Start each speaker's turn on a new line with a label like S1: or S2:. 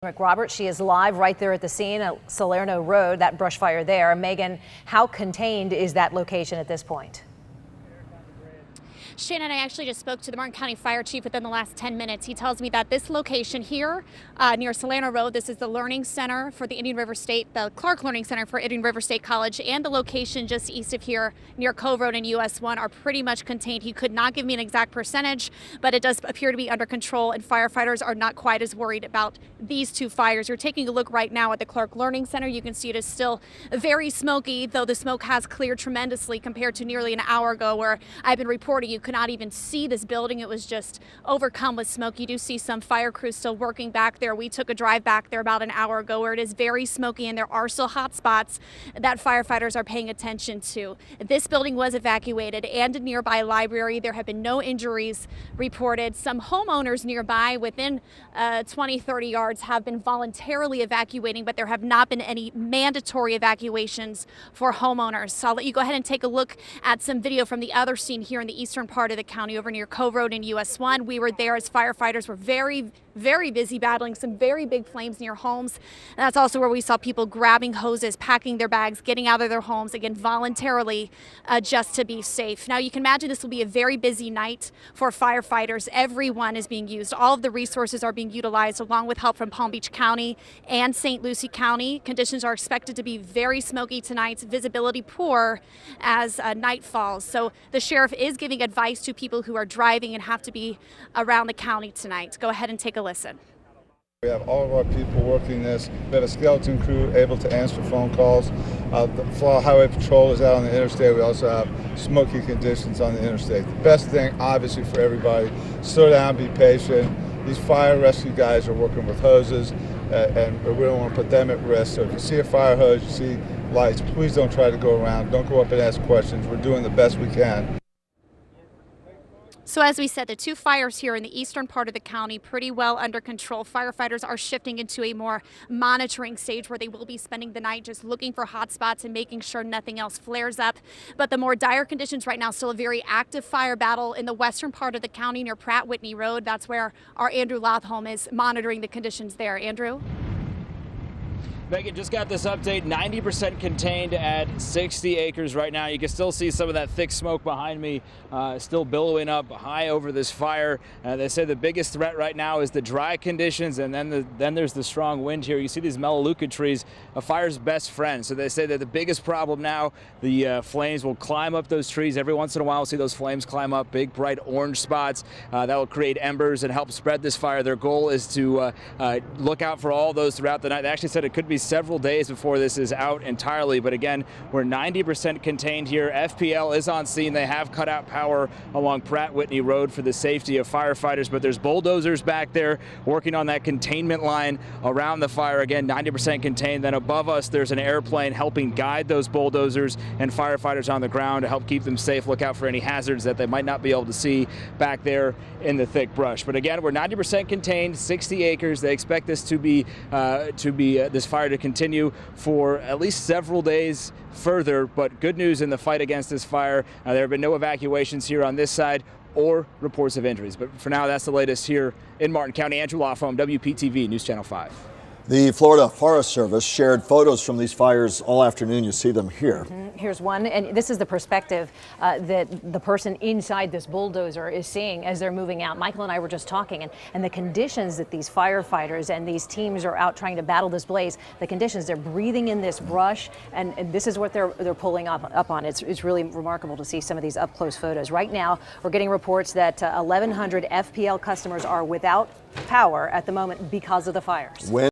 S1: Roberts, she is live right there at the scene at Salerno Road, that brush fire there. Megan, how contained is that location at this point?
S2: Shannon, I actually just spoke to the Martin County Fire Chief within the last 10 minutes. He tells me that this location here near Salerno Road, this is the Learning Center for the Indian River State, the Clark Learning Center for Indian River State College, and the location just east of here near Cove Road and US 1 are pretty much contained. He could not give me an exact percentage, but it does appear to be under control, and firefighters are not quite as worried about these two fires. You're taking a look right now at the Clark Learning Center. You can see it is still very smoky, though the smoke has cleared tremendously compared to nearly an hour ago where I've been reporting you could not even see this building. It was just overcome with smoke. You do see some fire crews still working back there. We took a drive back there about an hour ago where it is very smoky and there are still hot spots that firefighters are paying attention to. This building was evacuated and a nearby library. There have been no injuries reported. Some homeowners nearby within 20-30 yards have been voluntarily evacuating, but there have not been any mandatory evacuations for homeowners. So I'll let you go ahead and take a look at some video from the other scene here in the eastern part of the county over near Cove Road and US 1. We were there as firefighters were very busy battling some very big flames near homes. And that's also where we saw people grabbing hoses, packing their bags, getting out of their homes, again, voluntarily just to be safe. Now, you can imagine this will be a very busy night for firefighters. Everyone is being used. All of the resources are being utilized along with help from Palm Beach County and St. Lucie County. Conditions are expected to be very smoky tonight, visibility poor as night falls. So the sheriff is giving advice to people who are driving and have to be around the county tonight. Go ahead and take a listen.
S3: We have all of our people working this. We have a skeleton crew able to answer phone calls. The Florida Highway Patrol is out on the interstate. We also have smoky conditions on the interstate. The best thing, obviously, for everybody, slow down, be patient. These fire rescue guys are working with hoses, and we don't want to put them at risk. So if you see a fire hose, you see lights, please don't try to go around. Don't go up and ask questions. We're doing the best we can.
S2: So as we said, the two fires here in the eastern part of the county pretty well under control. Firefighters are shifting into a more monitoring stage where they will be spending the night just looking for hot spots and making sure nothing else flares up. But the more dire conditions right now, still a very active fire battle in the western part of the county near Pratt Whitney Road. That's where our Andrew Lothholm is monitoring the conditions there. Andrew?
S4: Megan, just got this update, 90% contained at 60 acres right now. You can still see some of that thick smoke behind me still billowing up high over this fire. They say the biggest threat right now is the dry conditions, and then there's the strong wind here. You see these melaleuca trees, a fire's best friend. So they say that the biggest problem now, the flames will climb up those trees. Every once in a while, we'll see those flames climb up, big bright orange spots that will create embers and help spread this fire. Their goal is to look out for all those throughout the night. They actually said it could be several days before this is out entirely, but again, we're 90% contained here. FPL is on scene. They have cut out power along Pratt Whitney Road for the safety of firefighters, but there's bulldozers back there working on that containment line around the fire. Again, 90% contained. Then above us, there's an airplane helping guide those bulldozers and firefighters on the ground to help keep them safe. Look out for any hazards that they might not be able to see back there in the thick brush. But again, we're 90% contained, 60 acres. They expect this to be this fire to continue for at least several days further, but good news in the fight against this fire. There have been no evacuations here on this side or reports of injuries. But for now, that's the latest here in Martin County. Andrew Lothholm, WPTV News Channel 5.
S5: The Florida Forest Service shared photos from these fires all afternoon. You see them here.
S1: Here's one, and this is the perspective that the person inside this bulldozer is seeing as they're moving out. Michael and I were just talking, and the conditions that these firefighters and these teams are out trying to battle this blaze, the conditions, they're breathing in this brush, and this is what they're pulling up on. It's really remarkable to see some of these up-close photos. Right now, we're getting reports that 1,100 FPL customers are without power at the moment because of the fires.